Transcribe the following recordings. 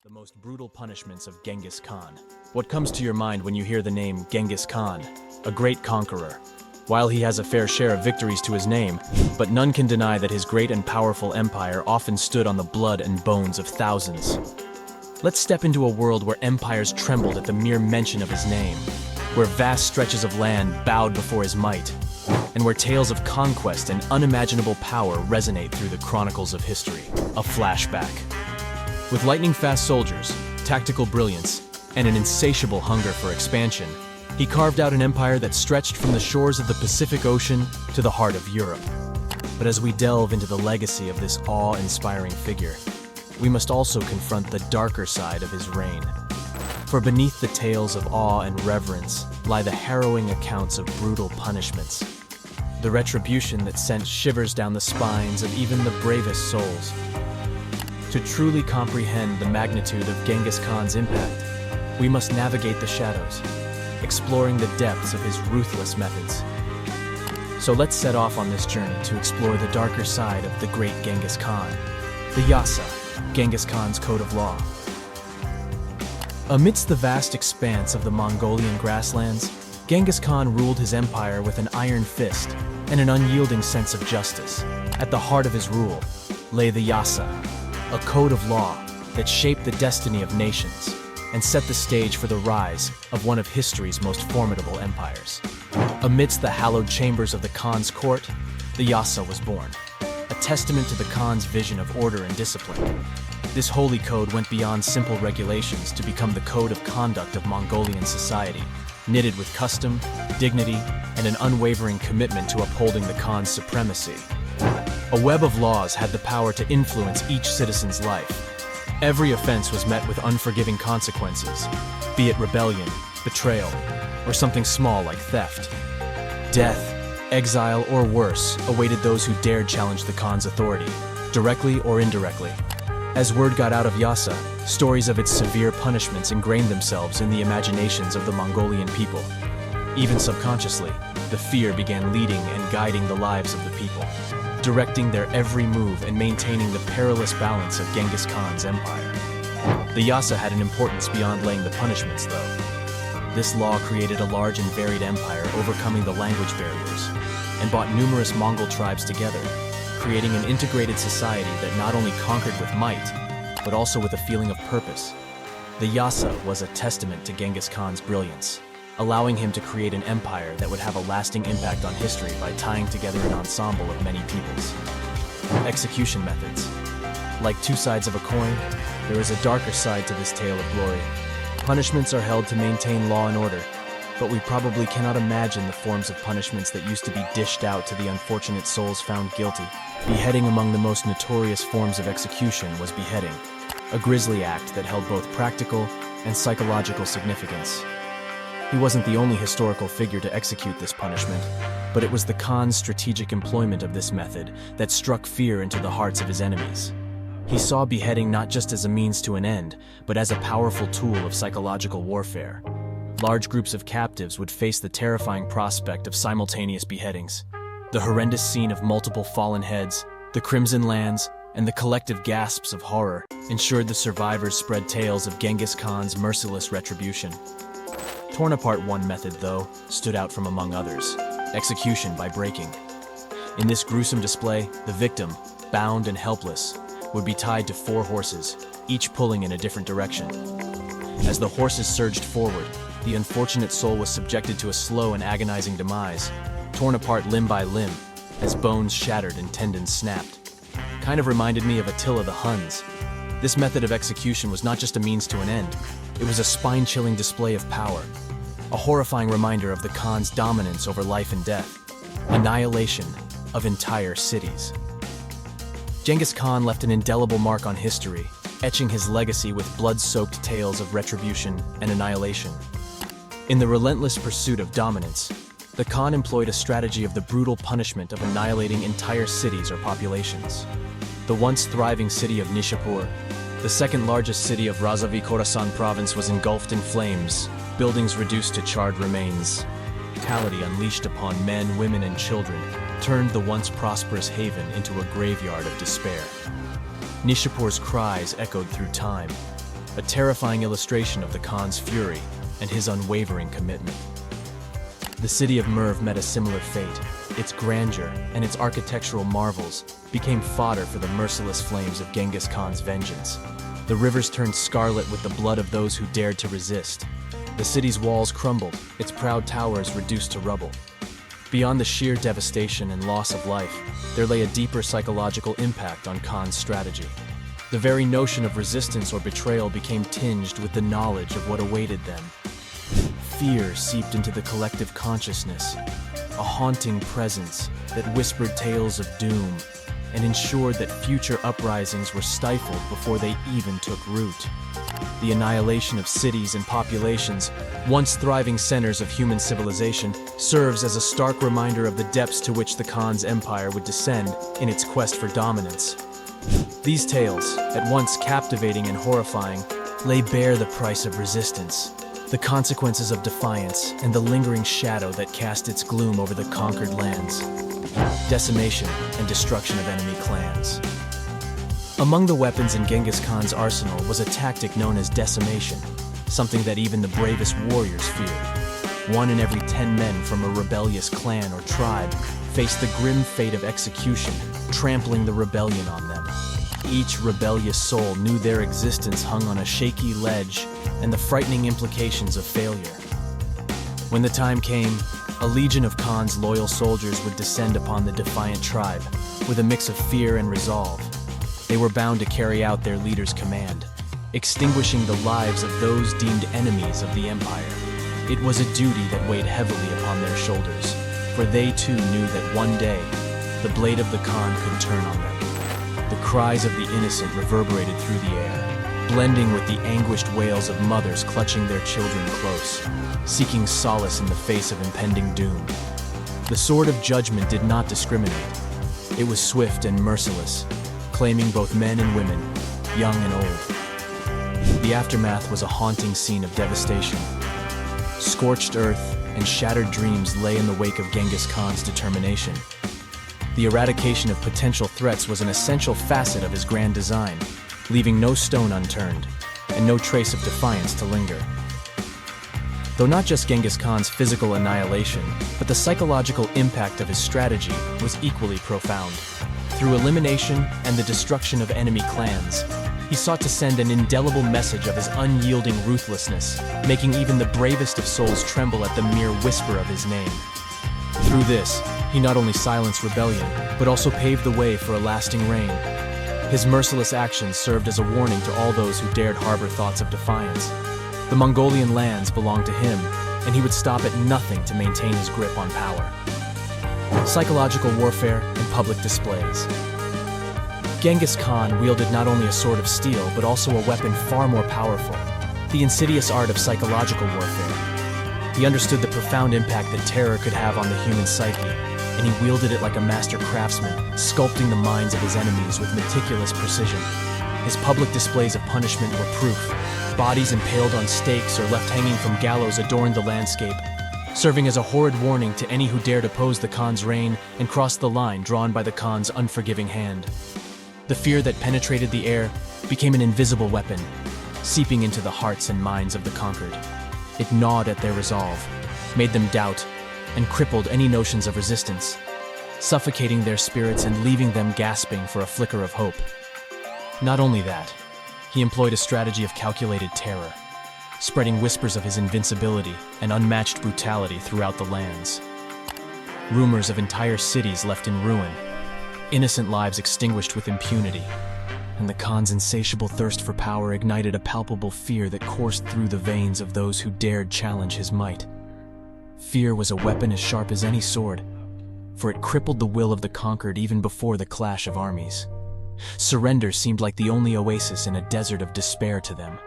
The most brutal punishments of Genghis Khan. What comes to your mind when you hear the name Genghis Khan? A great conqueror. While he has a fair share of victories to his name, but none can deny that his great and powerful empire often stood on the blood and bones of thousands. Let's step into a world where empires trembled at the mere mention of his name, where vast stretches of land bowed before his might, and where tales of conquest and unimaginable power resonate through the chronicles of history. A flashback. With lightning-fast soldiers, tactical brilliance, and an insatiable hunger for expansion, he carved out an empire that stretched from the shores of the Pacific Ocean to the heart of Europe. But as we delve into the legacy of this awe-inspiring figure, we must also confront the darker side of his reign. For beneath the tales of awe and reverence lie the harrowing accounts of brutal punishments, the retribution that sent shivers down the spines of even the bravest souls. To truly comprehend the magnitude of Genghis Khan's impact, we must navigate the shadows, exploring the depths of his ruthless methods. So let's set off on this journey to explore the darker side of the great Genghis Khan, the Yasa, Genghis Khan's code of law. Amidst the vast expanse of the Mongolian grasslands, Genghis Khan ruled his empire with an iron fist and an unyielding sense of justice. At the heart of his rule lay the Yasa, a code of law that shaped the destiny of nations and set the stage for the rise of one of history's most formidable empires. Amidst the hallowed chambers of the Khan's court, the Yasa was born, a testament to the Khan's vision of order and discipline. This holy code went beyond simple regulations to become the code of conduct of Mongolian society, knitted with custom, dignity, and an unwavering commitment to upholding the Khan's supremacy. A web of laws had the power to influence each citizen's life. Every offense was met with unforgiving consequences, be it rebellion, betrayal, or something small like theft. Death, exile, or worse awaited those who dared challenge the Khan's authority, directly or indirectly. As word got out of Yasa, stories of its severe punishments ingrained themselves in the imaginations of the Mongolian people. Even subconsciously, the fear began leading and guiding the lives of the people, directing their every move and maintaining the perilous balance of Genghis Khan's empire. The Yasa had an importance beyond laying the punishments, though. This law created a large and varied empire, overcoming the language barriers, and brought numerous Mongol tribes together, creating an integrated society that not only conquered with might, but also with a feeling of purpose. The Yasa was a testament to Genghis Khan's brilliance, allowing him to create an empire that would have a lasting impact on history by tying together an ensemble of many peoples. Execution methods. Like two sides of a coin, there is a darker side to this tale of glory. Punishments are held to maintain law and order, but we probably cannot imagine the forms of punishments that used to be dished out to the unfortunate souls found guilty. Beheading, among the most notorious forms of execution, was beheading, a grisly act that held both practical and psychological significance. He wasn't the only historical figure to execute this punishment, but it was the Khan's strategic employment of this method that struck fear into the hearts of his enemies. He saw beheading not just as a means to an end, but as a powerful tool of psychological warfare. Large groups of captives would face the terrifying prospect of simultaneous beheadings. The horrendous scene of multiple fallen heads, the crimson lands, and the collective gasps of horror ensured the survivors spread tales of Genghis Khan's merciless retribution. Torn apart, one method, though, stood out from among others: execution by breaking. In this gruesome display, the victim, bound and helpless, would be tied to 4 horses, each pulling in a different direction. As the horses surged forward, the unfortunate soul was subjected to a slow and agonizing demise, torn apart limb by limb, as bones shattered and tendons snapped. Kind of reminded me of Attila the Huns. This method of execution was not just a means to an end, it was a spine-chilling display of power, a horrifying reminder of the Khan's dominance over life and death, annihilation of entire cities. Genghis Khan left an indelible mark on history, etching his legacy with blood-soaked tales of retribution and annihilation. In the relentless pursuit of dominance, the Khan employed a strategy of the brutal punishment of annihilating entire cities or populations. The once thriving city of Nishapur, the second largest city of Razavi Khorasan province, was engulfed in flames, buildings reduced to charred remains. Brutality unleashed upon men, women, and children turned the once prosperous haven into a graveyard of despair. Nishapur's cries echoed through time, a terrifying illustration of the Khan's fury and his unwavering commitment. The city of Merv met a similar fate. Its grandeur and its architectural marvels became fodder for the merciless flames of Genghis Khan's vengeance. The rivers turned scarlet with the blood of those who dared to resist. The city's walls crumbled, its proud towers reduced to rubble. Beyond the sheer devastation and loss of life, there lay a deeper psychological impact on Khan's strategy. The very notion of resistance or betrayal became tinged with the knowledge of what awaited them. Fear seeped into the collective consciousness, a haunting presence that whispered tales of doom and ensured that future uprisings were stifled before they even took root. The annihilation of cities and populations, once thriving centers of human civilization, serves as a stark reminder of the depths to which the Khan's empire would descend in its quest for dominance. These tales, at once captivating and horrifying, lay bare the price of resistance, the consequences of defiance, and the lingering shadow that cast its gloom over the conquered lands. Decimation and destruction of enemy clans. Among the weapons in Genghis Khan's arsenal was a tactic known as decimation, something that even the bravest warriors feared. 1 in every 10 men from a rebellious clan or tribe faced the grim fate of execution, trampling the rebellion on them. Each rebellious soul knew their existence hung on a shaky ledge and the frightening implications of failure. When the time came, a legion of Khan's loyal soldiers would descend upon the defiant tribe with a mix of fear and resolve. They were bound to carry out their leader's command, extinguishing the lives of those deemed enemies of the empire. It was a duty that weighed heavily upon their shoulders, for they too knew that one day, the blade of the Khan could turn on them. The cries of the innocent reverberated through the air, blending with the anguished wails of mothers clutching their children close, seeking solace in the face of impending doom. The sword of judgment did not discriminate. It was swift and merciless, claiming both men and women, young and old. The aftermath was a haunting scene of devastation. Scorched earth and shattered dreams lay in the wake of Genghis Khan's determination. The eradication of potential threats was an essential facet of his grand design, leaving no stone unturned and no trace of defiance to linger. Though not just Genghis Khan's physical annihilation, but the psychological impact of his strategy was equally profound. Through elimination and the destruction of enemy clans, he sought to send an indelible message of his unyielding ruthlessness, making even the bravest of souls tremble at the mere whisper of his name. Through this, he not only silenced rebellion, but also paved the way for a lasting reign. His merciless actions served as a warning to all those who dared harbor thoughts of defiance. The Mongolian lands belonged to him, and he would stop at nothing to maintain his grip on power. Psychological warfare and public displays. Genghis Khan wielded not only a sword of steel, but also a weapon far more powerful, the insidious art of psychological warfare. He understood the profound impact that terror could have on the human psyche, and he wielded it like a master craftsman, sculpting the minds of his enemies with meticulous precision. His public displays of punishment were proof. Bodies impaled on stakes or left hanging from gallows adorned the landscape, serving as a horrid warning to any who dared oppose the Khan's reign and cross the line drawn by the Khan's unforgiving hand. The fear that penetrated the air became an invisible weapon, seeping into the hearts and minds of the conquered. It gnawed at their resolve, made them doubt, and crippled any notions of resistance, suffocating their spirits and leaving them gasping for a flicker of hope. Not only that, he employed a strategy of calculated terror, spreading whispers of his invincibility and unmatched brutality throughout the lands. Rumors of entire cities left in ruin, innocent lives extinguished with impunity, and the Khan's insatiable thirst for power ignited a palpable fear that coursed through the veins of those who dared challenge his might. Fear was a weapon as sharp as any sword, for it crippled the will of the conquered even before the clash of armies. Surrender seemed like the only oasis in a desert of despair to them.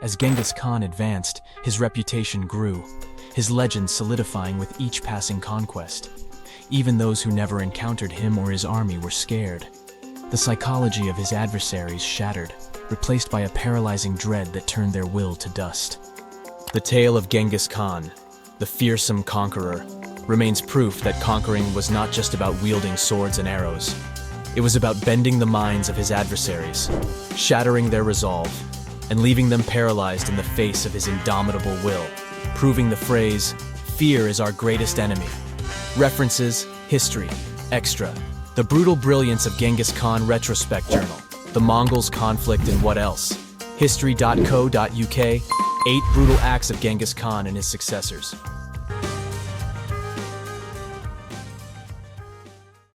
As Genghis Khan advanced, his reputation grew, his legend solidifying with each passing conquest. Even those who never encountered him or his army were scared. The psychology of his adversaries shattered, replaced by a paralyzing dread that turned their will to dust. The tale of Genghis Khan, the fearsome conqueror, remains proof that conquering was not just about wielding swords and arrows. It was about bending the minds of his adversaries, shattering their resolve, and leaving them paralyzed in the face of his indomitable will, proving the phrase, "Fear is our greatest enemy." References, history, extra. The Brutal Brilliance of Genghis Khan Retrospect Journal. The Mongols' Conflict and What Else. History.co.uk. 8 Brutal Acts of Genghis Khan and his successors.